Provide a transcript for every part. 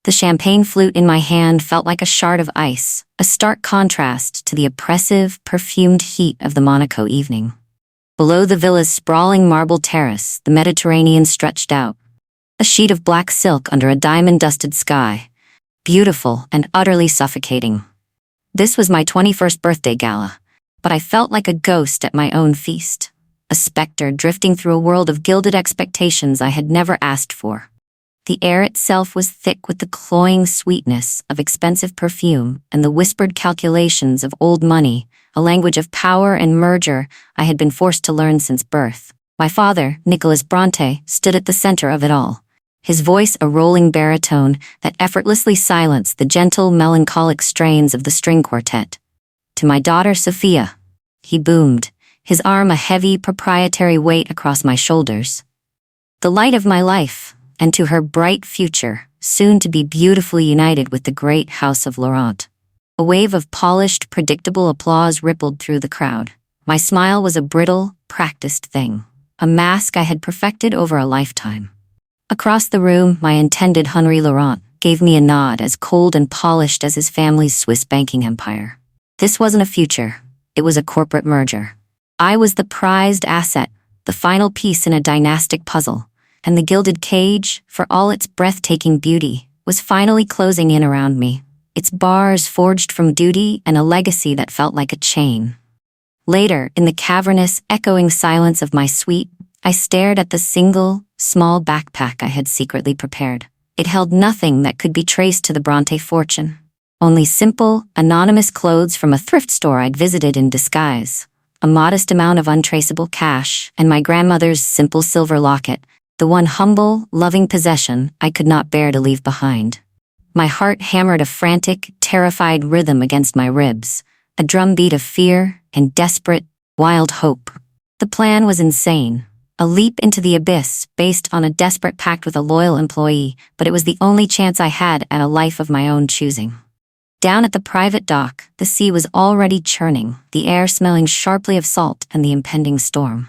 The champagne flute in my hand felt like a shard of ice, a stark contrast to the oppressive, perfumed heat of the Monaco evening. Below the villa's sprawling marble terrace, the Mediterranean stretched out, a sheet of black silk under a diamond-dusted sky, beautiful and utterly suffocating. This was my 21st birthday gala, but I felt like a ghost at my own feast, a specter drifting through a world of gilded expectations I had never asked for. The air itself was thick with the cloying sweetness of expensive perfume and the whispered calculations of old money, a language of power and merger I had been forced to learn since birth. My father, Nicholas Bronte, stood at the center of it all, his voice a rolling baritone that effortlessly silenced the gentle, melancholic strains of the string quartet. To my daughter Sophia, he boomed, his arm a heavy, proprietary weight across my shoulders. The light of my life, and to her bright future, soon to be beautifully united with the great House of Laurent. A wave of polished, predictable applause rippled through the crowd. My smile was a brittle, practiced thing, a mask I had perfected over a lifetime. Across the room, my intended Henri Laurent gave me a nod as cold and polished as his family's Swiss banking empire. This wasn't a future, it was a corporate merger. I was the prized asset, the final piece in a dynastic puzzle, and the gilded cage, for all its breathtaking beauty, was finally closing in around me, its bars forged from duty and a legacy that felt like a chain. Later, in the cavernous, echoing silence of my suite, I stared at the single, small backpack I had secretly prepared. It held nothing that could be traced to the Bronte fortune. Only simple, anonymous clothes from a thrift store I'd visited in disguise, a modest amount of untraceable cash, and my grandmother's simple silver locket, the one humble, loving possession I could not bear to leave behind. My heart hammered a frantic, terrified rhythm against my ribs, a drumbeat of fear and desperate, wild hope. The plan was insane. A leap into the abyss based on a desperate pact with a loyal employee, but it was the only chance I had at a life of my own choosing. Down at the private dock, the sea was already churning, the air smelling sharply of salt and the impending storm.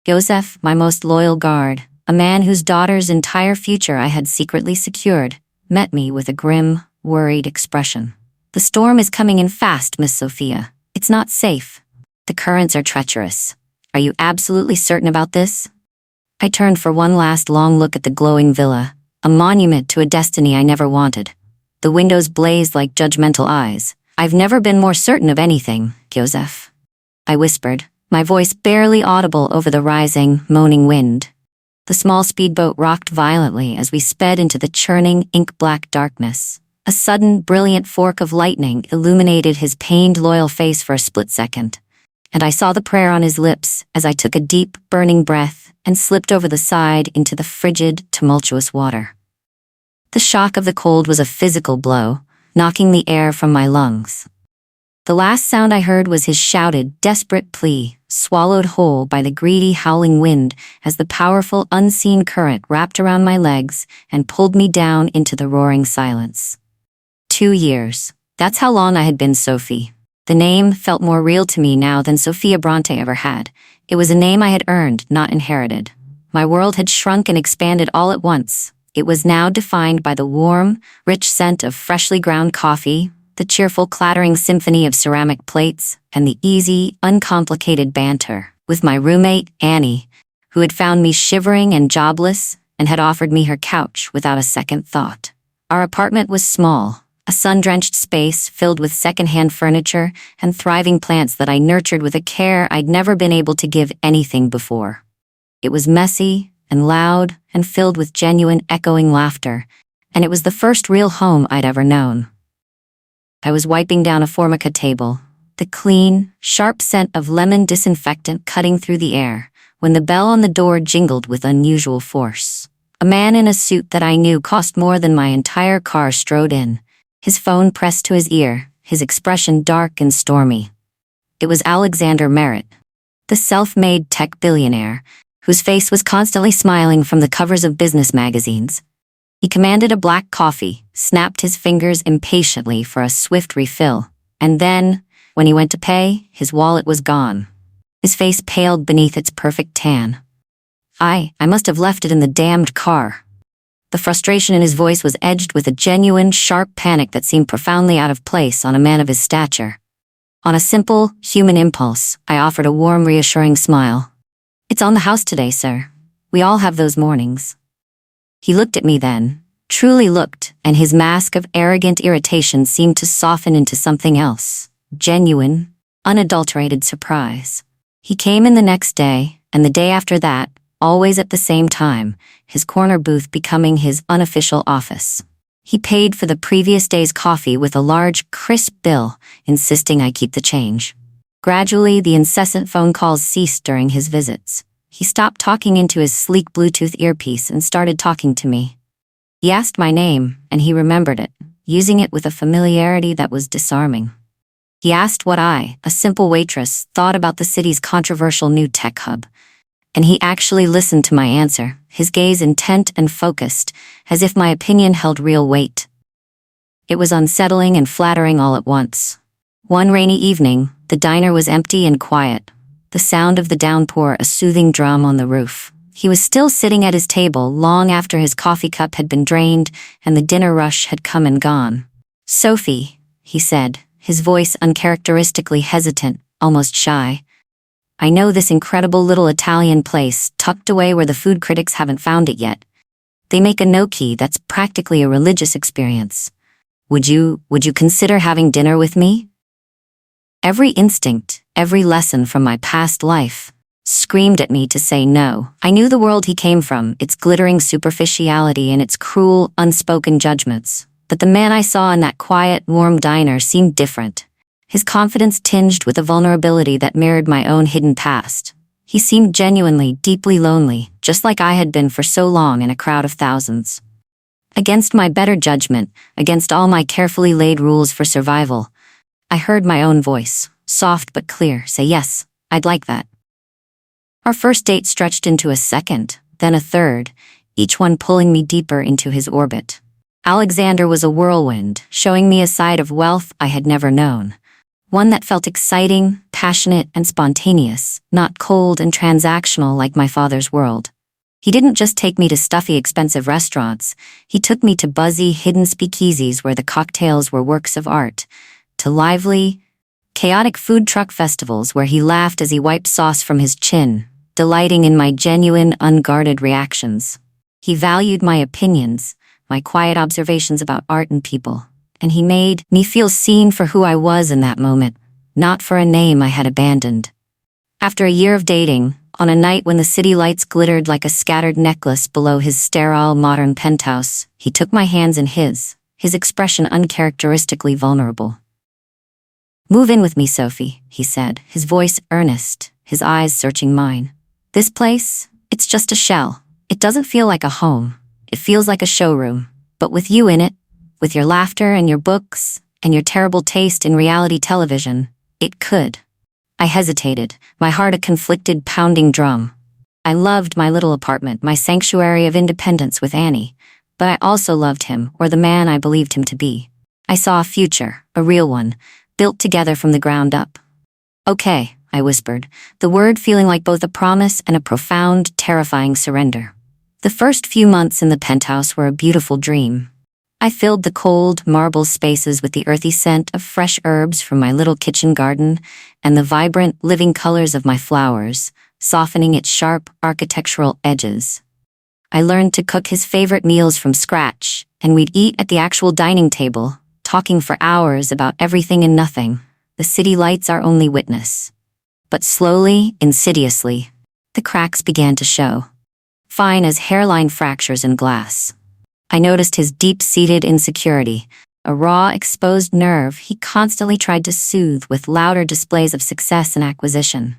Joseph, my most loyal guard, a man whose daughter's entire future I had secretly secured, met me with a grim, worried expression. "The storm is coming in fast, Miss Sophia. It's not safe. The currents are treacherous. Are you absolutely certain about this?" I turned for one last long look at the glowing villa, a monument to a destiny I never wanted. The windows blazed like judgmental eyes. "I've never been more certain of anything, Joseph," I whispered, my voice barely audible over the rising, moaning wind. The small speedboat rocked violently as we sped into the churning, ink-black darkness. A sudden, brilliant fork of lightning illuminated his pained, loyal face for a split second, and I saw the prayer on his lips as I took a deep, burning breath and slipped over the side into the frigid, tumultuous water. The shock of the cold was a physical blow, knocking the air from my lungs. The last sound I heard was his shouted, desperate plea, swallowed whole by the greedy, howling wind as the powerful, unseen current wrapped around my legs and pulled me down into the roaring silence. 2 years. That's how long I had been Sophie. The name felt more real to me now than Sophia Bronte ever had. It was a name I had earned, not inherited. My world had shrunk and expanded all at once. It was now defined by the warm, rich scent of freshly ground coffee, the cheerful clattering symphony of ceramic plates, and the easy, uncomplicated banter with my roommate, Annie, who had found me shivering and jobless and had offered me her couch without a second thought. Our apartment was small, a sun-drenched space filled with second-hand furniture and thriving plants that I nurtured with a care I'd never been able to give anything before. It was messy and loud and filled with genuine, echoing laughter, and it was the first real home I'd ever known. I was wiping down a formica table, the clean, sharp scent of lemon disinfectant cutting through the air, when the bell on the door jingled with unusual force. A man in a suit that I knew cost more than my entire car strode in, his phone pressed to his ear, his expression dark and stormy. It was Alexander Merritt, the self-made tech billionaire, whose face was constantly smiling from the covers of business magazines. He commanded a black coffee, snapped his fingers impatiently for a swift refill, and then, when he went to pay, his wallet was gone. His face paled beneath its perfect tan. I must have left it in the damned car. The frustration in his voice was edged with a genuine, sharp panic that seemed profoundly out of place on a man of his stature. On a simple, human impulse, I offered a warm, reassuring smile. "It's on the house today, sir. We all have those mornings." He looked at me then, truly looked, and his mask of arrogant irritation seemed to soften into something else. Genuine, unadulterated surprise. He came in the next day, and the day after that, always at the same time, his corner booth becoming his unofficial office. He paid for the previous day's coffee with a large, crisp bill, insisting I keep the change. Gradually, the incessant phone calls ceased during his visits. He stopped talking into his sleek Bluetooth earpiece and started talking to me. He asked my name, and he remembered it, using it with a familiarity that was disarming. He asked what I, a simple waitress, thought about the city's controversial new tech hub. And he actually listened to my answer, his gaze intent and focused, as if my opinion held real weight. It was unsettling and flattering all at once. One rainy evening, the diner was empty and quiet, the sound of the downpour a soothing drum on the roof. He was still sitting at his table long after his coffee cup had been drained and the dinner rush had come and gone. "Sophie," he said, his voice uncharacteristically hesitant, almost shy. "I know this incredible little Italian place tucked away where the food critics haven't found it yet. They make a gnocchi that's practically a religious experience. Would you consider having dinner with me?" Every instinct, every lesson from my past life, screamed at me to say no. I knew the world he came from, its glittering superficiality and its cruel, unspoken judgments. But the man I saw in that quiet, warm diner seemed different. His confidence tinged with a vulnerability that mirrored my own hidden past. He seemed genuinely, deeply lonely, just like I had been for so long in a crowd of thousands. Against my better judgment, against all my carefully laid rules for survival, I heard my own voice, soft but clear, say yes, I'd like that. Our first date stretched into a second, then a third, each one pulling me deeper into his orbit. Alexander was a whirlwind, showing me a side of wealth I had never known. One that felt exciting, passionate, and spontaneous, not cold and transactional like my father's world. He didn't just take me to stuffy, expensive restaurants. He took me to buzzy, hidden speakeasies where the cocktails were works of art, to lively, chaotic food truck festivals where he laughed as he wiped sauce from his chin, delighting in my genuine, unguarded reactions. He valued my opinions, my quiet observations about art and people, and he made me feel seen for who I was in that moment, not for a name I had abandoned. After a year of dating, on a night when the city lights glittered like a scattered necklace below his sterile, modern penthouse, he took my hands in his expression uncharacteristically vulnerable. "Move in with me, Sophie," he said, his voice earnest, his eyes searching mine. "This place, it's just a shell. It doesn't feel like a home. It feels like a showroom, but with you in it, with your laughter and your books, and your terrible taste in reality television, it could." I hesitated, my heart a conflicted, pounding drum. I loved my little apartment, my sanctuary of independence with Annie, but I also loved him, or the man I believed him to be. I saw a future, a real one, built together from the ground up. "Okay," I whispered, the word feeling like both a promise and a profound, terrifying surrender. The first few months in the penthouse were a beautiful dream. I filled the cold, marble spaces with the earthy scent of fresh herbs from my little kitchen garden and the vibrant, living colors of my flowers, softening its sharp, architectural edges. I learned to cook his favorite meals from scratch, and we'd eat at the actual dining table, talking for hours about everything and nothing, the city lights our only witness. But slowly, insidiously, the cracks began to show. Fine as hairline fractures in glass. I noticed his deep-seated insecurity, a raw, exposed nerve he constantly tried to soothe with louder displays of success and acquisition.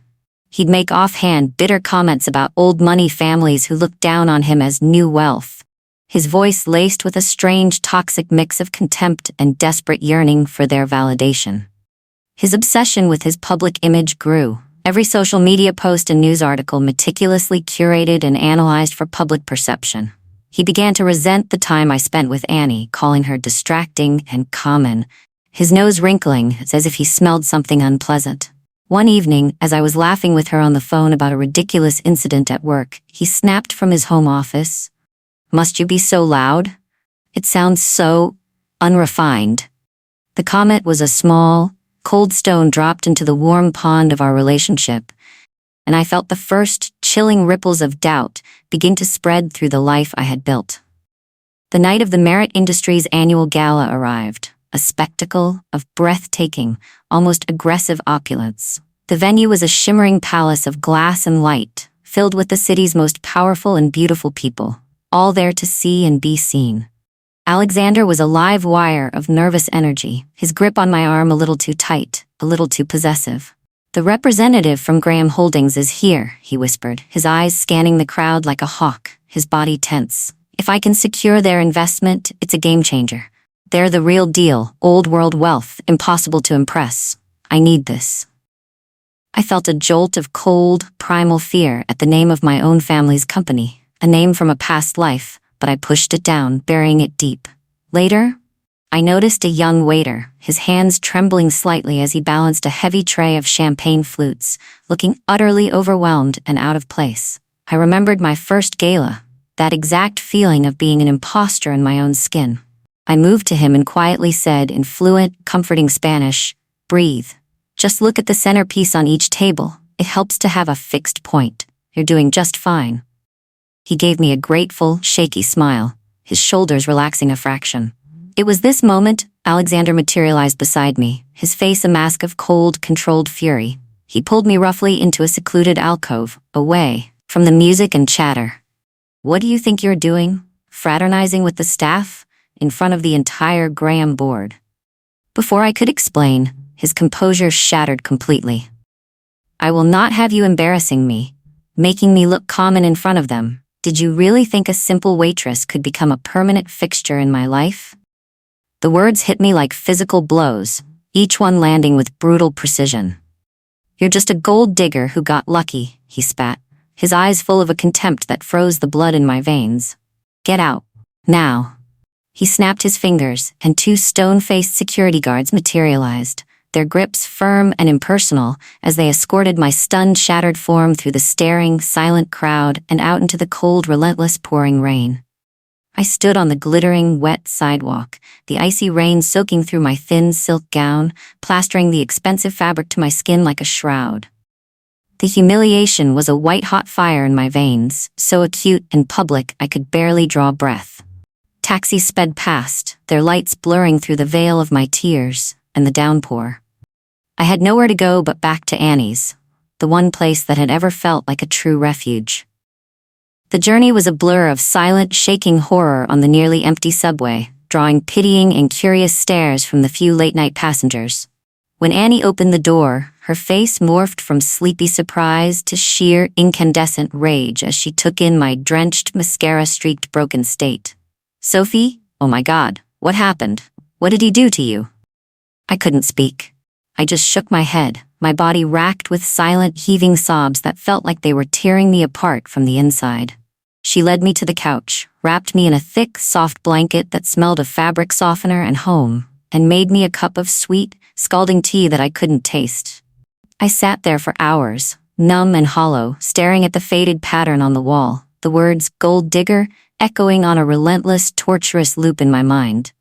He'd make offhand, bitter comments about old money families who looked down on him as new wealth, his voice laced with a strange, toxic mix of contempt and desperate yearning for their validation. His obsession with his public image grew. Every social media post and news article meticulously curated and analyzed for public perception. He began to resent the time I spent with Annie, calling her distracting and common, his nose wrinkling as if he smelled something unpleasant. One evening, as I was laughing with her on the phone about a ridiculous incident at work, he snapped from his home office, Must you be so loud? It sounds so unrefined. The comment was a small, cold stone dropped into the warm pond of our relationship, and I felt the first chilling ripples of doubt begin to spread through the life I had built. The night of the Merit Industries annual gala arrived, a spectacle of breathtaking, almost aggressive opulence. The venue was a shimmering palace of glass and light, filled with the city's most powerful and beautiful people, all there to see and be seen. Alexander was a live wire of nervous energy, his grip on my arm a little too tight, a little too possessive. "The representative from Graham Holdings is here," he whispered, his eyes scanning the crowd like a hawk, his body tense. "If I can secure their investment, it's a game changer. They're the real deal, old world wealth, impossible to impress. I need this." I felt a jolt of cold, primal fear at the name of my own family's company, a name from a past life, but I pushed it down, burying it deep. Later, I noticed a young waiter, his hands trembling slightly as he balanced a heavy tray of champagne flutes, looking utterly overwhelmed and out of place. I remembered my first gala, that exact feeling of being an imposter in my own skin. I moved to him and quietly said in fluent, comforting Spanish, "Breathe. Just look at the centerpiece on each table. It helps to have a fixed point. You're doing just fine." He gave me a grateful, shaky smile, his shoulders relaxing a fraction. It was this moment Alexander materialized beside me, his face a mask of cold, controlled fury. He pulled me roughly into a secluded alcove, away from the music and chatter. "What do you think you're doing? Fraternizing with the staff? In front of the entire Graham board?" Before I could explain, his composure shattered completely. "I will not have you embarrassing me, making me look common in front of them. Did you really think a simple waitress could become a permanent fixture in my life?" The words hit me like physical blows, each one landing with brutal precision. "You're just a gold digger who got lucky," he spat, his eyes full of a contempt that froze the blood in my veins. "Get out. Now." He snapped his fingers, and two stone-faced security guards materialized, their grips firm and impersonal as they escorted my stunned, shattered form through the staring, silent crowd and out into the cold, relentless pouring rain. I stood on the glittering, wet sidewalk, the icy rain soaking through my thin silk gown, plastering the expensive fabric to my skin like a shroud. The humiliation was a white-hot fire in my veins, so acute and public I could barely draw breath. Taxis sped past, their lights blurring through the veil of my tears and the downpour. I had nowhere to go but back to Annie's, the one place that had ever felt like a true refuge. The journey was a blur of silent, shaking horror on the nearly empty subway, drawing pitying and curious stares from the few late-night passengers. When Annie opened the door, her face morphed from sleepy surprise to sheer, incandescent rage as she took in my drenched, mascara-streaked, broken state. "Sophie? Oh my God, what happened? What did he do to you?" I couldn't speak. I just shook my head, my body racked with silent, heaving sobs that felt like they were tearing me apart from the inside. She led me to the couch, wrapped me in a thick, soft blanket that smelled of fabric softener and home, and made me a cup of sweet, scalding tea that I couldn't taste. I sat there for hours, numb and hollow, staring at the faded pattern on the wall, the words "gold digger" echoing on a relentless, torturous loop in my mind.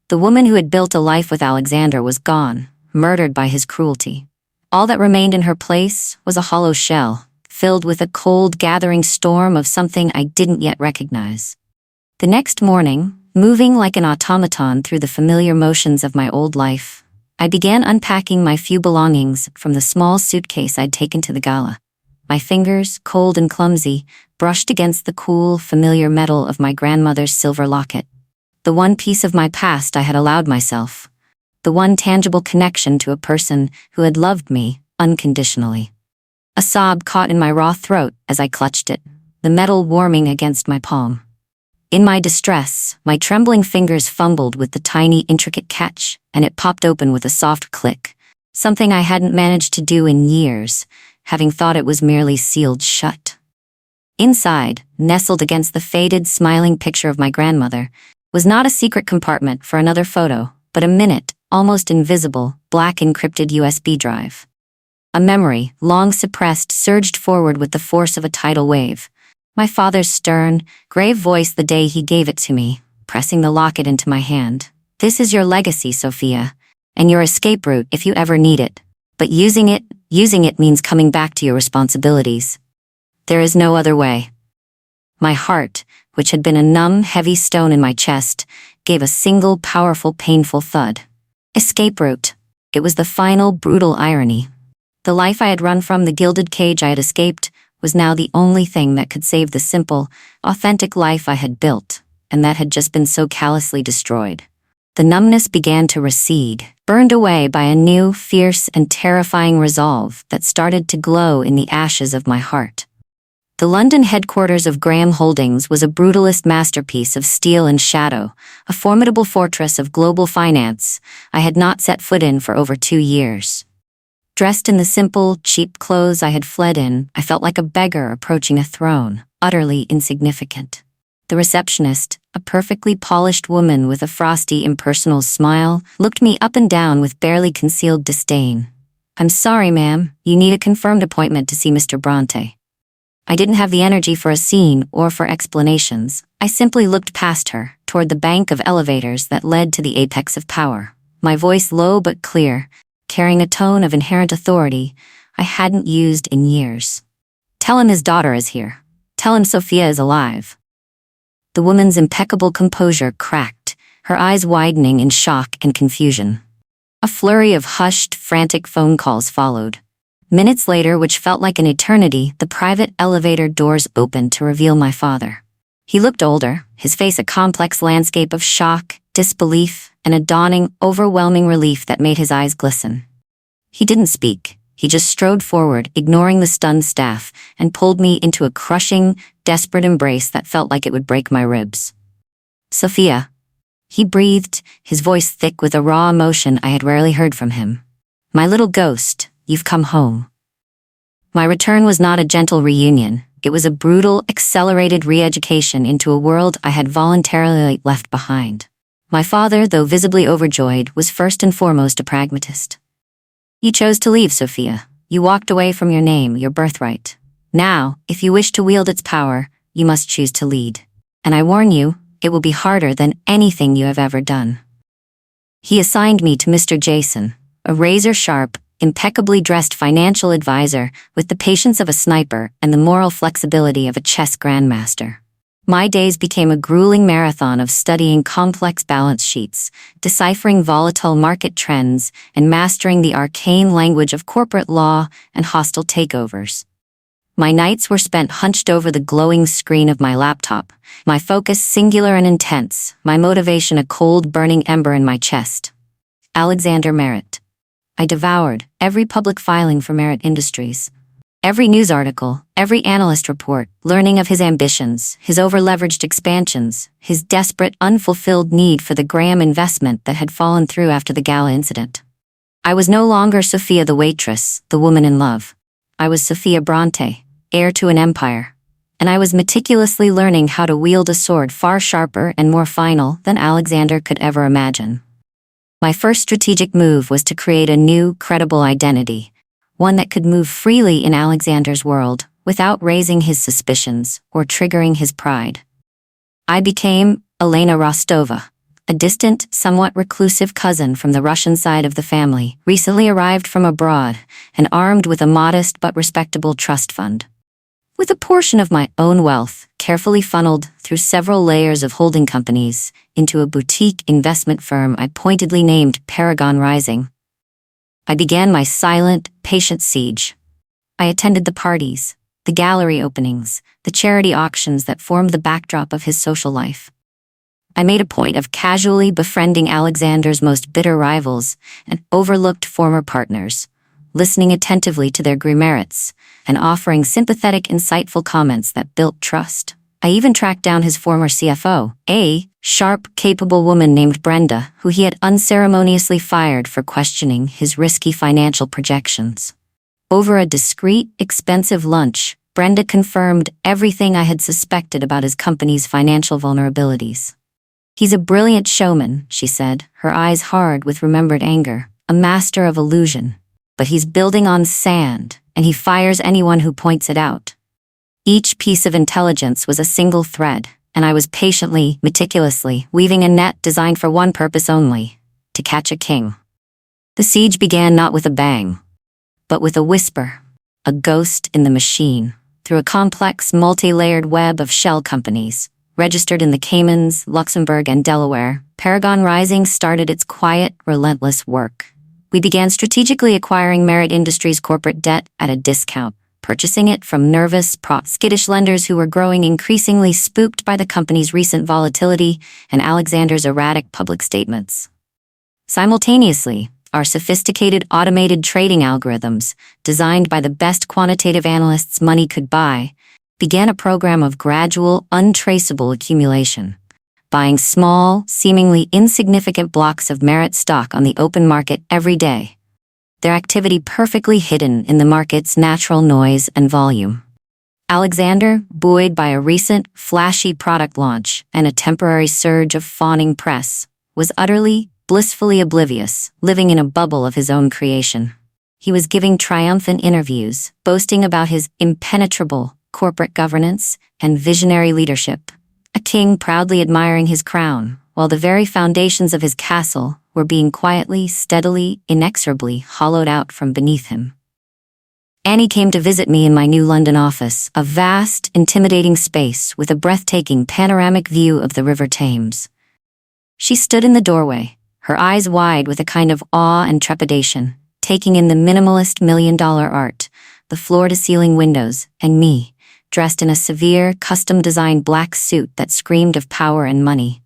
The woman who had built a life with Alexander was gone, murdered by his cruelty. All that remained in her place was a hollow shell, filled with a cold, gathering storm of something I didn't yet recognize. The next morning, moving like an automaton through the familiar motions of my old life, I began unpacking my few belongings from the small suitcase I'd taken to the gala. My fingers, cold and clumsy, brushed against the cool, familiar metal of my grandmother's silver locket. The one piece of my past I had allowed myself. The one tangible connection to a person who had loved me unconditionally. A sob caught in my raw throat as I clutched it, the metal warming against my palm. In my distress, my trembling fingers fumbled with the tiny, intricate catch, and it popped open with a soft click, something I hadn't managed to do in years, having thought it was merely sealed shut. Inside, nestled against the faded, smiling picture of my grandmother, was not a secret compartment for another photo, but a minute, almost invisible, black encrypted USB drive. A memory, long suppressed, surged forward with the force of a tidal wave. My father's stern, grave voice the day he gave it to me, pressing the locket into my hand. This is your legacy, Sophia, and your escape route if you ever need it. But using it means coming back to your responsibilities. There is no other way. My heart, which had been a numb, heavy stone in my chest, gave a single, powerful, painful thud. Escape route. It was the final, brutal irony. The life I had run from, the gilded cage I had escaped, was now the only thing that could save the simple, authentic life I had built, and that had just been so callously destroyed. The numbness began to recede, burned away by a new, fierce, and terrifying resolve that started to glow in the ashes of my heart. The London headquarters of Graham Holdings was a brutalist masterpiece of steel and shadow, a formidable fortress of global finance I had not set foot in for over 2 years. Dressed in the simple, cheap clothes I had fled in, I felt like a beggar approaching a throne, utterly insignificant. The receptionist, a perfectly polished woman with a frosty, impersonal smile, looked me up and down with barely concealed disdain. "I'm sorry, ma'am, you need a confirmed appointment to see Mr. Bronte." I didn't have the energy for a scene or for explanations. I simply looked past her, toward the bank of elevators that led to the apex of power, my voice low but clear, carrying a tone of inherent authority I hadn't used in years. "Tell him his daughter is here. Tell him Sophia is alive." The woman's impeccable composure cracked, her eyes widening in shock and confusion. A flurry of hushed, frantic phone calls followed. Minutes later, which felt like an eternity, the private elevator doors opened to reveal my father. He looked older, his face a complex landscape of shock, disbelief, and a dawning, overwhelming relief that made his eyes glisten. He didn't speak. He just strode forward, ignoring the stunned staff, and pulled me into a crushing, desperate embrace that felt like it would break my ribs. "Sophia," he breathed, his voice thick with a raw emotion I had rarely heard from him. "My little ghost, you've come home." My return was not a gentle reunion. It was a brutal, accelerated re-education into a world I had voluntarily left behind. My father, though visibly overjoyed, was first and foremost a pragmatist. "You chose to leave, Sophia. You walked away from your name, your birthright. Now, if you wish to wield its power, you must choose to lead. And I warn you, it will be harder than anything you have ever done." He assigned me to Mr. Jason, a razor-sharp, impeccably dressed financial advisor with the patience of a sniper and the moral flexibility of a chess grandmaster. My days became a grueling marathon of studying complex balance sheets, deciphering volatile market trends, and mastering the arcane language of corporate law and hostile takeovers. My nights were spent hunched over the glowing screen of my laptop, my focus singular and intense, my motivation a cold, burning ember in my chest. Alexander Merritt. I devoured every public filing for Merritt Industries. Every news article, every analyst report, learning of his ambitions, his over-leveraged expansions, his desperate, unfulfilled need for the Graham investment that had fallen through after the gala incident. I was no longer Sophia the waitress, the woman in love. I was Sophia Bronte, heir to an empire. And I was meticulously learning how to wield a sword far sharper and more final than Alexander could ever imagine. My first strategic move was to create a new, credible identity, one that could move freely in Alexander's world without raising his suspicions or triggering his pride. I became Elena Rostova, a distant, somewhat reclusive cousin from the Russian side of the family, recently arrived from abroad and armed with a modest but respectable trust fund. With a portion of my own wealth carefully funneled through several layers of holding companies into a boutique investment firm I pointedly named Paragon Rising, I began my silent, patient siege. I attended the parties, the gallery openings, the charity auctions that formed the backdrop of his social life. I made a point of casually befriending Alexander's most bitter rivals and overlooked former partners, listening attentively to their grimerits and offering sympathetic, insightful comments that built trust. I even tracked down his former CFO, a sharp, capable woman named Brenda, who he had unceremoniously fired for questioning his risky financial projections. Over a discreet, expensive lunch, Brenda confirmed everything I had suspected about his company's financial vulnerabilities. "He's a brilliant showman," she said, her eyes hard with remembered anger, "a master of illusion. But he's building on sand, and he fires anyone who points it out." Each piece of intelligence was a single thread, and I was patiently, meticulously weaving a net designed for one purpose only: to catch a king. The siege began not with a bang, but with a whisper, a ghost in the machine. Through a complex, multi-layered web of shell companies, registered in the Caymans, Luxembourg, and Delaware, Paragon Rising started its quiet, relentless work. We began strategically acquiring Merit Industries' corporate debt at a discount, purchasing it from nervous, skittish lenders who were growing increasingly spooked by the company's recent volatility and Alexander's erratic public statements. Simultaneously, our sophisticated automated trading algorithms, designed by the best quantitative analysts money could buy, began a program of gradual, untraceable accumulation, buying small, seemingly insignificant blocks of Merit stock on the open market every day, their activity perfectly hidden in the market's natural noise and volume. Alexander, buoyed by a recent, flashy product launch and a temporary surge of fawning press, was utterly, blissfully oblivious, living in a bubble of his own creation. He was giving triumphant interviews, boasting about his impenetrable corporate governance and visionary leadership, a king proudly admiring his crown, while the very foundations of his castle were being quietly, steadily, inexorably hollowed out from beneath him. Annie came to visit me in my new London office, a vast, intimidating space with a breathtaking panoramic view of the River Thames. She stood in the doorway, her eyes wide with a kind of awe and trepidation, taking in the minimalist million-dollar art, the floor-to-ceiling windows, and me, dressed in a severe, custom-designed black suit that screamed of power and money.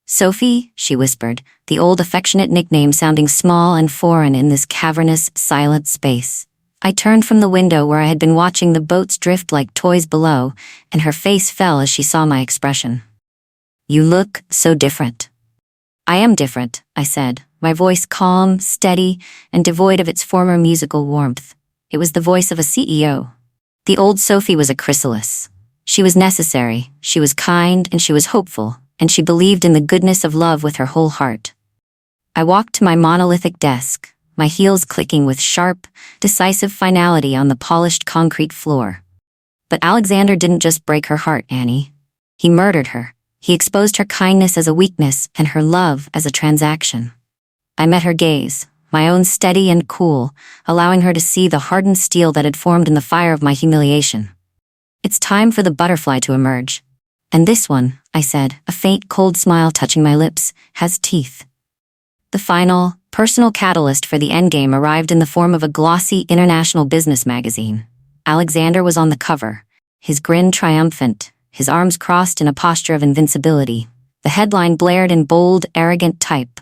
"Sophie," she whispered, the old affectionate nickname sounding small and foreign in this cavernous, silent space. I turned from the window where I had been watching the boats drift like toys below, and her face fell as she saw my expression. "You look so different." "I am different," I said, my voice calm, steady, and devoid of its former musical warmth. It was the voice of a CEO. The old Sophie was a chrysalis. She was necessary, she was kind, and she was hopeful, and she believed in the goodness of love with her whole heart. I walked to my monolithic desk, my heels clicking with sharp, decisive finality on the polished concrete floor. But Alexander didn't just break her heart, Annie. He murdered her. He exposed her kindness as a weakness and her love as a transaction. I met her gaze, my own steady and cool, allowing her to see the hardened steel that had formed in the fire of my humiliation. "It's time for the butterfly to emerge. And this one," I said, a faint cold smile touching my lips, "has teeth." The final, personal catalyst for the endgame arrived in the form of a glossy international business magazine. Alexander was on the cover, his grin triumphant, his arms crossed in a posture of invincibility. The headline blared in bold, arrogant type: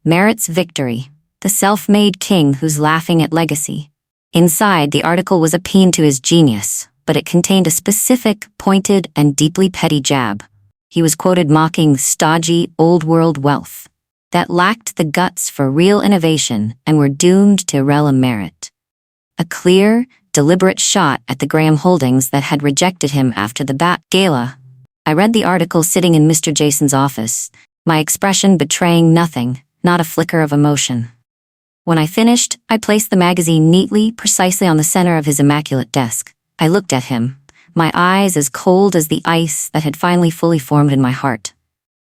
"Merit's Victory, the self-made king who's laughing at legacy." Inside, the article was a paean to his genius, but it contained a specific, pointed, and deeply petty jab. He was quoted mocking stodgy, old-world wealth that lacked the guts for real innovation and were doomed to rel merit. A clear, deliberate shot at the Graham holdings that had rejected him after the Bat Gala. I read the article sitting in Mr. Jason's office, my expression betraying nothing, not a flicker of emotion. When I finished, I placed the magazine neatly, precisely on the center of his immaculate desk. I looked at him, my eyes as cold as the ice that had finally fully formed in my heart.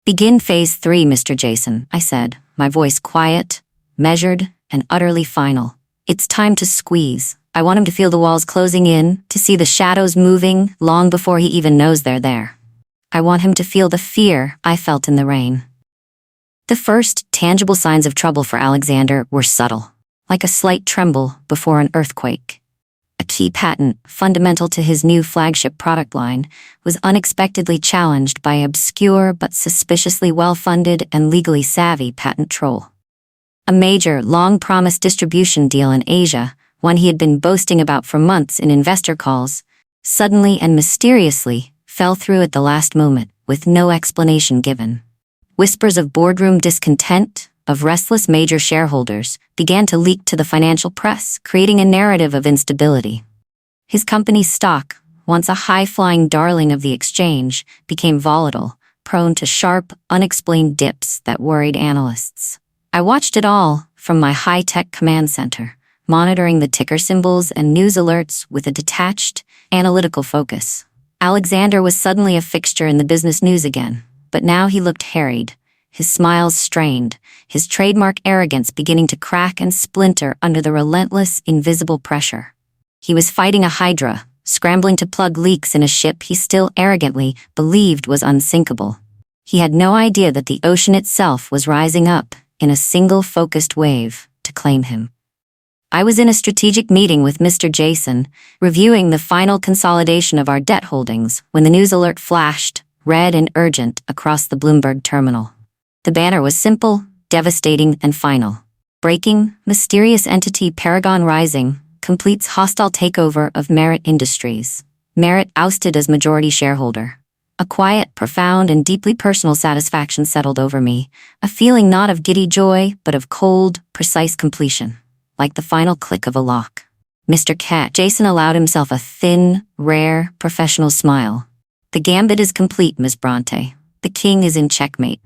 "Begin phase 3, Mr. Jason," I said, my voice quiet, measured, and utterly final. "It's time to squeeze. I want him to feel the walls closing in, to see the shadows moving long before he even knows they're there. I want him to feel the fear I felt in the rain." The first tangible signs of trouble for Alexander were subtle, like a slight tremble before an earthquake. A key patent, fundamental to his new flagship product line, was unexpectedly challenged by obscure but suspiciously well-funded and legally savvy patent troll. A major, long-promised distribution deal in Asia, one he had been boasting about for months in investor calls, suddenly and mysteriously fell through at the last moment, with no explanation given. Whispers of boardroom discontent, of restless major shareholders, began to leak to the financial press, creating a narrative of instability. His company's stock, once a high-flying darling of the exchange, became volatile, prone to sharp, unexplained dips that worried analysts. I watched it all from my high-tech command center, monitoring the ticker symbols and news alerts with a detached, analytical focus. Alexander was suddenly a fixture in the business news again, but now he looked harried, his smiles strained, his trademark arrogance beginning to crack and splinter under the relentless, invisible pressure. He was fighting a hydra, scrambling to plug leaks in a ship he still arrogantly believed was unsinkable. He had no idea that the ocean itself was rising up in a single focused wave to claim him. I was in a strategic meeting with Mr. Jason, reviewing the final consolidation of our debt holdings when the news alert flashed, red and urgent, across the Bloomberg terminal. The banner was simple, devastating, and final. Breaking, mysterious entity Paragon Rising completes hostile takeover of Merit Industries. Merit ousted as majority shareholder. A quiet, profound, and deeply personal satisfaction settled over me, a feeling not of giddy joy, but of cold, precise completion, like the final click of a lock. Mr. Cat, Jason allowed himself a thin, rare, professional smile. The gambit is complete, Miss Bronte. The king is in checkmate.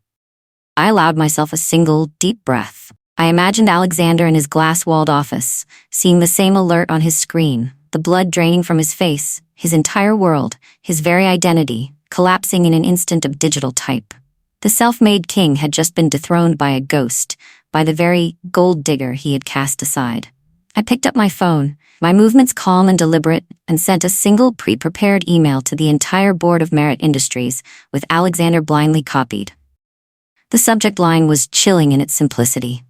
I allowed myself a single, deep breath. I imagined Alexander in his glass-walled office, seeing the same alert on his screen, the blood draining from his face, his entire world, his very identity, collapsing in an instant of digital type. The self-made king had just been dethroned by a ghost, by the very gold digger he had cast aside. I picked up my phone, my movements calm and deliberate, and sent a single pre-prepared email to the entire board of Merit Industries, with Alexander blindly copied. The subject line was chilling in its simplicity.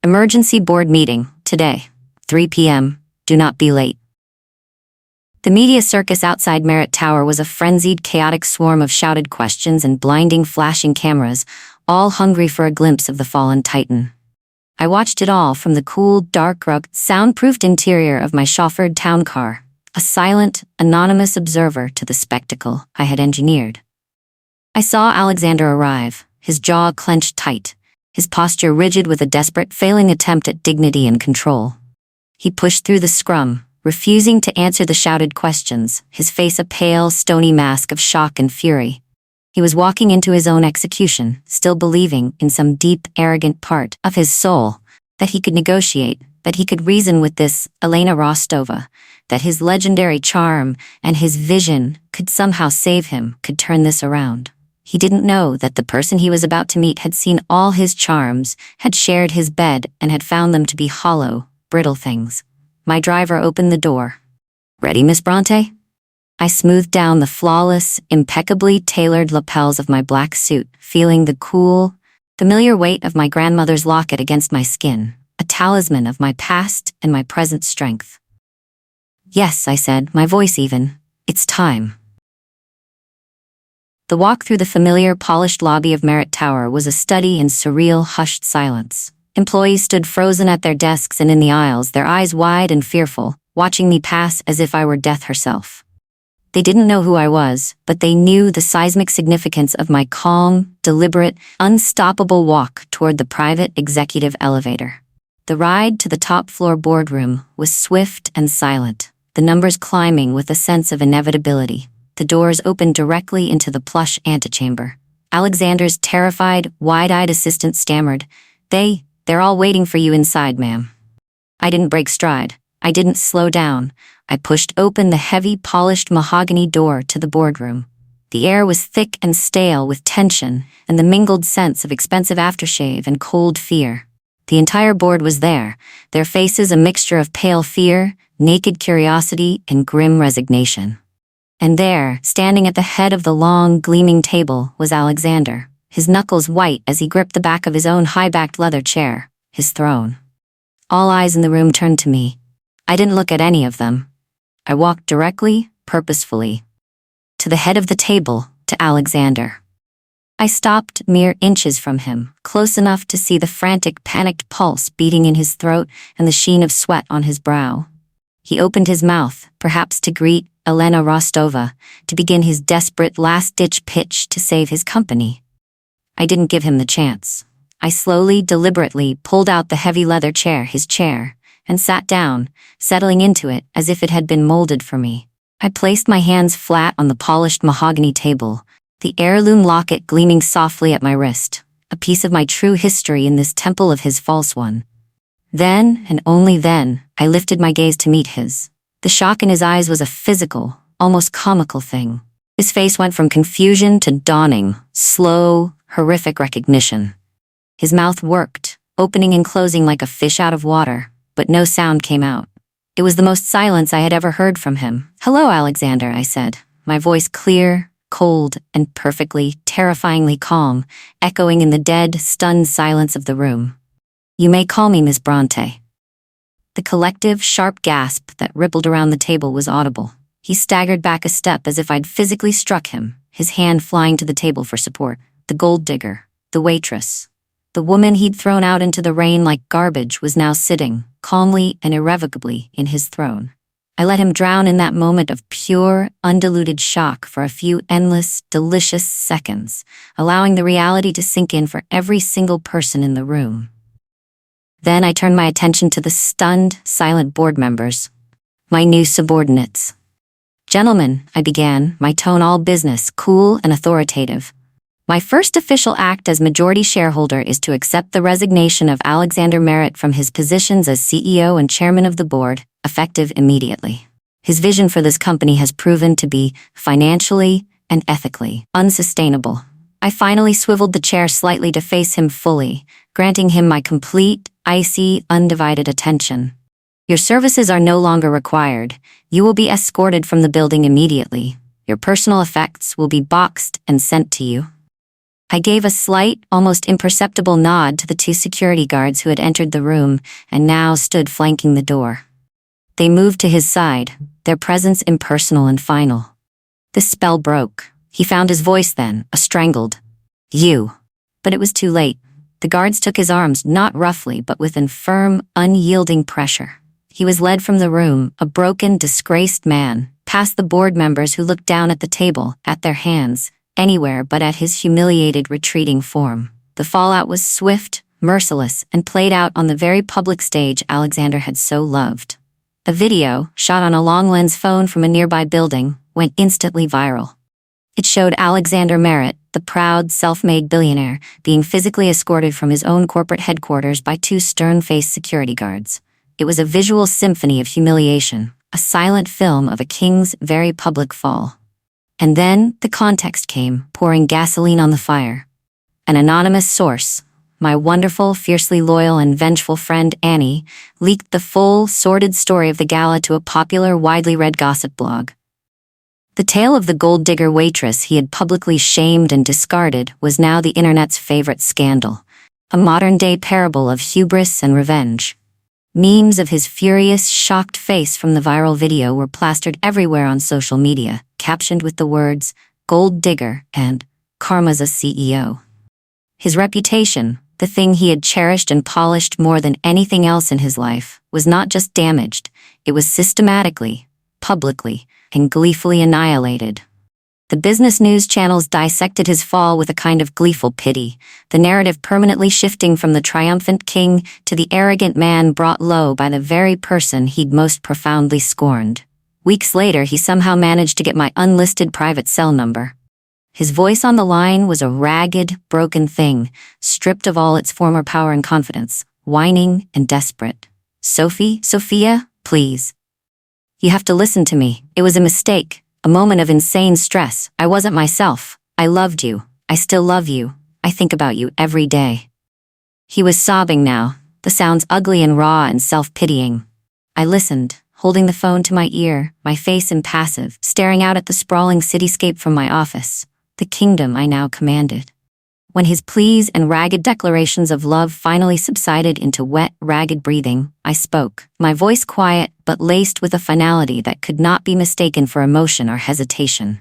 Emergency board meeting, today, 3 p.m., do not be late. The media circus outside Merit Tower was a frenzied, chaotic swarm of shouted questions and blinding, flashing cameras, all hungry for a glimpse of the fallen titan. I watched it all from the cool, dark, soundproofed interior of my chauffeured town car, a silent, anonymous observer to the spectacle I had engineered. I saw Alexander arrive, his jaw clenched tight, his posture rigid with a desperate, failing attempt at dignity and control. He pushed through the scrum, refusing to answer the shouted questions, his face a pale, stony mask of shock and fury. He was walking into his own execution, still believing, in some deep, arrogant part of his soul, that he could negotiate, that he could reason with this Elena Rostova, that his legendary charm and his vision could somehow save him, could turn this around. He didn't know that the person he was about to meet had seen all his charms, had shared his bed, and had found them to be hollow, brittle things. My driver opened the door. "Ready, Miss Bronte?" I smoothed down the flawless, impeccably tailored lapels of my black suit, feeling the cool, familiar weight of my grandmother's locket against my skin, a talisman of my past and my present strength. "Yes," I said, my voice even. "It's time." The walk through the familiar, polished lobby of Merit Tower was a study in surreal, hushed silence. Employees stood frozen at their desks and in the aisles, their eyes wide and fearful, watching me pass as if I were death herself. They didn't know who I was, but they knew the seismic significance of my calm, deliberate, unstoppable walk toward the private executive elevator. The ride to the top-floor boardroom was swift and silent, the numbers climbing with a sense of inevitability. The doors opened directly into the plush antechamber. Alexander's terrified, wide-eyed assistant stammered, They're all waiting for you inside, ma'am." I didn't break stride. I didn't slow down. I pushed open the heavy, polished mahogany door to the boardroom. The air was thick and stale with tension and the mingled sense of expensive aftershave and cold fear. The entire board was there, their faces a mixture of pale fear, naked curiosity, and grim resignation. And there, standing at the head of the long, gleaming table, was Alexander, his knuckles white as he gripped the back of his own high-backed leather chair, his throne. All eyes in the room turned to me. I didn't look at any of them. I walked directly, purposefully, to the head of the table, to Alexander. I stopped mere inches from him, close enough to see the frantic, panicked pulse beating in his throat and the sheen of sweat on his brow. He opened his mouth, perhaps to greet Elena Rostova, to begin his desperate last-ditch pitch to save his company. I didn't give him the chance. I slowly, deliberately pulled out the heavy leather chair, his chair, and sat down, settling into it as if it had been molded for me. I placed my hands flat on the polished mahogany table, the heirloom locket gleaming softly at my wrist, a piece of my true history in this temple of his false one. Then, and only then, I lifted my gaze to meet his. The shock in his eyes was a physical, almost comical thing. His face went from confusion to dawning, slow, horrific recognition. His mouth worked, opening and closing like a fish out of water, but no sound came out. It was the most silence I had ever heard from him. "Hello, Alexander," I said, my voice clear, cold, and perfectly, terrifyingly calm, echoing in the dead, stunned silence of the room. "You may call me Miss Bronte." The collective, sharp gasp that rippled around the table was audible. He staggered back a step as if I'd physically struck him, his hand flying to the table for support. The gold digger, the waitress, the woman he'd thrown out into the rain like garbage was now sitting, calmly and irrevocably, in his throne. I let him drown in that moment of pure, undiluted shock for a few endless, delicious seconds, allowing the reality to sink in for every single person in the room. Then I turned my attention to the stunned, silent board members, my new subordinates. "Gentlemen," I began, my tone all business, cool and authoritative. "My first official act as majority shareholder is to accept the resignation of Alexander Merritt from his positions as CEO and chairman of the board, effective immediately. His vision for this company has proven to be, financially and ethically, unsustainable." I finally swiveled the chair slightly to face him fully, granting him my complete, icy, undivided attention. "Your services are no longer required. You will be escorted from the building immediately. Your personal effects will be boxed and sent to you." I gave a slight, almost imperceptible nod to the two security guards who had entered the room and now stood flanking the door. They moved to his side, their presence impersonal and final. The spell broke. He found his voice then, a strangled, "You." But it was too late. The guards took his arms, not roughly, but with a firm, unyielding pressure. He was led from the room, a broken, disgraced man, past the board members who looked down at the table, at their hands, anywhere but at his humiliated, retreating form. The fallout was swift, merciless, and played out on the very public stage Alexander had so loved. A video, shot on a long-lens phone from a nearby building, went instantly viral. It showed Alexander Merritt, the proud, self-made billionaire, being physically escorted from his own corporate headquarters by two stern-faced security guards. It was a visual symphony of humiliation, a silent film of a king's very public fall. And then the context came, pouring gasoline on the fire. An anonymous source, my wonderful, fiercely loyal and vengeful friend Annie, leaked the full, sordid story of the gala to a popular, widely read gossip blog. The tale of the gold digger waitress he had publicly shamed and discarded was now the internet's favorite scandal, a modern-day parable of hubris and revenge. Memes of his furious, shocked face from the viral video were plastered everywhere on social media, captioned with the words, "Gold digger" and "Karma's a CEO." His reputation, the thing he had cherished and polished more than anything else in his life, was not just damaged, it was systematically, publicly, and gleefully annihilated. The business news channels dissected his fall with a kind of gleeful pity, the narrative permanently shifting from the triumphant king to the arrogant man brought low by the very person he'd most profoundly scorned. Weeks later, he somehow managed to get my unlisted private cell number. His voice on the line was a ragged, broken thing, stripped of all its former power and confidence, whining and desperate. Sophia, please. You have to listen to me. It was a mistake, a moment of insane stress. I wasn't myself. I loved you. I still love you. I think about you every day." He was sobbing now, the sounds ugly and raw and self-pitying. I listened, holding the phone to my ear, my face impassive, staring out at the sprawling cityscape from my office, the kingdom I now commanded. When his pleas and ragged declarations of love finally subsided into wet, ragged breathing, I spoke, my voice quiet but laced with a finality that could not be mistaken for emotion or hesitation.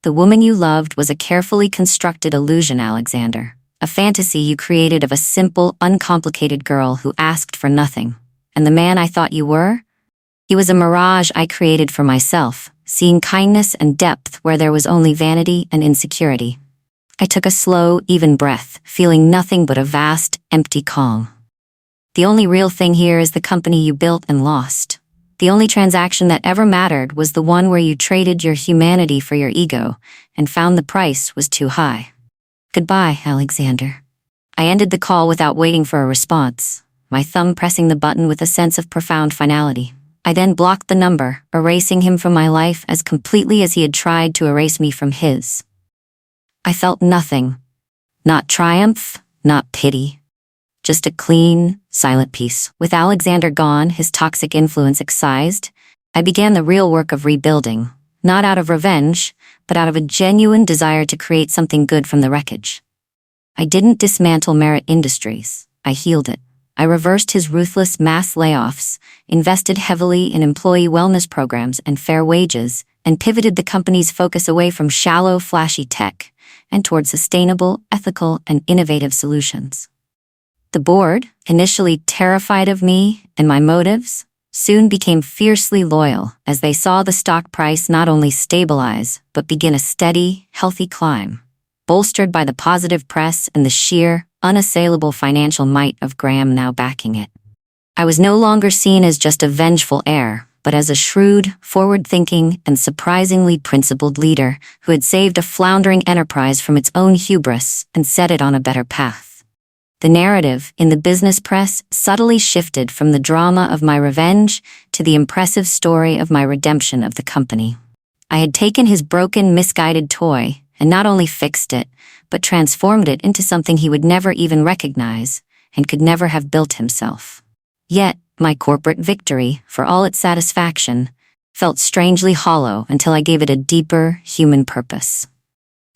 "The woman you loved was a carefully constructed illusion, Alexander, a fantasy you created of a simple, uncomplicated girl who asked for nothing. And the man I thought you were? He was a mirage I created for myself, seeing kindness and depth where there was only vanity and insecurity." I took a slow, even breath, feeling nothing but a vast, empty calm. "The only real thing here is the company you built and lost. The only transaction that ever mattered was the one where you traded your humanity for your ego and found the price was too high. Goodbye, Alexander." I ended the call without waiting for a response, my thumb pressing the button with a sense of profound finality. I then blocked the number, erasing him from my life as completely as he had tried to erase me from his. I felt nothing. Not triumph, not pity. Just a clean, silent peace. With Alexander gone, his toxic influence excised, I began the real work of rebuilding, not out of revenge, but out of a genuine desire to create something good from the wreckage. I didn't dismantle Merit Industries. I healed it. I reversed his ruthless mass layoffs, invested heavily in employee wellness programs and fair wages, and pivoted the company's focus away from shallow, flashy tech and toward sustainable, ethical, and innovative solutions. The board, initially terrified of me and my motives, soon became fiercely loyal as they saw the stock price not only stabilize, but begin a steady, healthy climb, bolstered by the positive press and the sheer, unassailable financial might of Graham now backing it. I was no longer seen as just a vengeful heir, but as a shrewd, forward-thinking, and surprisingly principled leader who had saved a floundering enterprise from its own hubris and set it on a better path. The narrative in the business press subtly shifted from the drama of my revenge to the impressive story of my redemption of the company. I had taken his broken, misguided toy and not only fixed it, but transformed it into something he would never even recognize and could never have built himself. Yet, my corporate victory, for all its satisfaction, felt strangely hollow until I gave it a deeper, human purpose.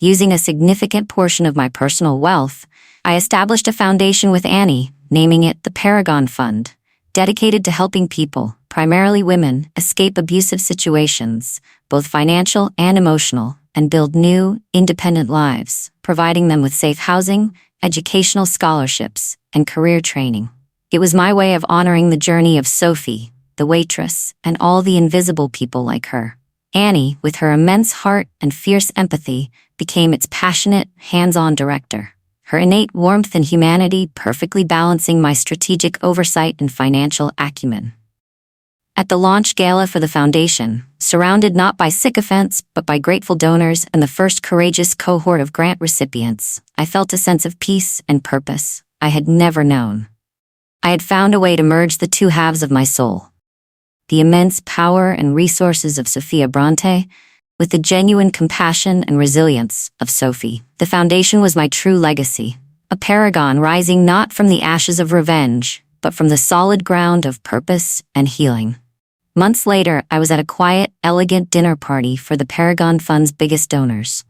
Using a significant portion of my personal wealth, I established a foundation with Annie, naming it the Paragon Fund, dedicated to helping people, primarily women, escape abusive situations, both financial and emotional, and build new, independent lives, providing them with safe housing, educational scholarships, and career training. It was my way of honoring the journey of Sophie, the waitress, and all the invisible people like her. Annie, with her immense heart and fierce empathy, became its passionate, hands-on director, her innate warmth and humanity perfectly balancing my strategic oversight and financial acumen. At the launch gala for the foundation, surrounded not by sycophants but by grateful donors and the first courageous cohort of grant recipients, I felt a sense of peace and purpose I had never known. I had found a way to merge the two halves of my soul. The immense power and resources of Sophia Bronte with the genuine compassion and resilience of Sophie. The foundation was my true legacy, a paragon rising not from the ashes of revenge, but from the solid ground of purpose and healing. Months later, I was at a quiet, elegant dinner party for the Paragon Fund's biggest donors.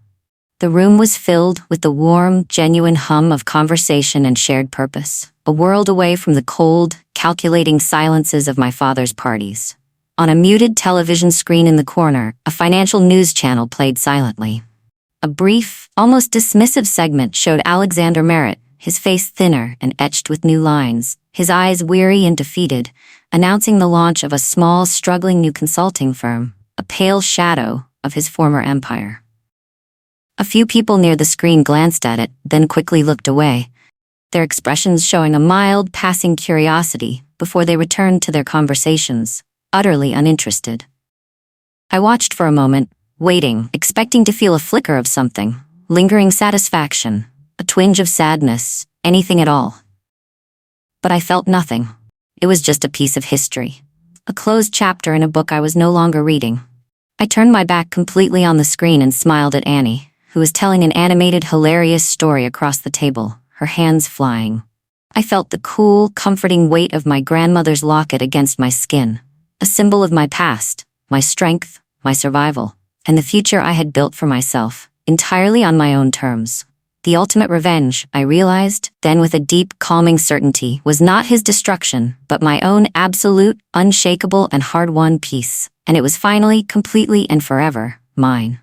The room was filled with the warm, genuine hum of conversation and shared purpose, a world away from the cold, calculating silences of my father's parties. On a muted television screen in the corner, a financial news channel played silently. A brief, almost dismissive segment showed Alexander Merritt, his face thinner and etched with new lines, his eyes weary and defeated, announcing the launch of a small, struggling new consulting firm, a pale shadow of his former empire. A few people near the screen glanced at it, then quickly looked away, their expressions showing a mild, passing curiosity before they returned to their conversations, utterly uninterested. I watched for a moment, waiting, expecting to feel a flicker of something, lingering satisfaction, a twinge of sadness, anything at all. But I felt nothing. It was just a piece of history, a closed chapter in a book I was no longer reading. I turned my back completely on the screen and smiled at Annie, who was telling an animated, hilarious story across the table, her hands flying. I felt the cool, comforting weight of my grandmother's locket against my skin, a symbol of my past, my strength, my survival, and the future I had built for myself, entirely on my own terms. The ultimate revenge, I realized, then with a deep, calming certainty, was not his destruction, but my own absolute, unshakable, and hard-won peace, and it was finally, completely, and forever, mine.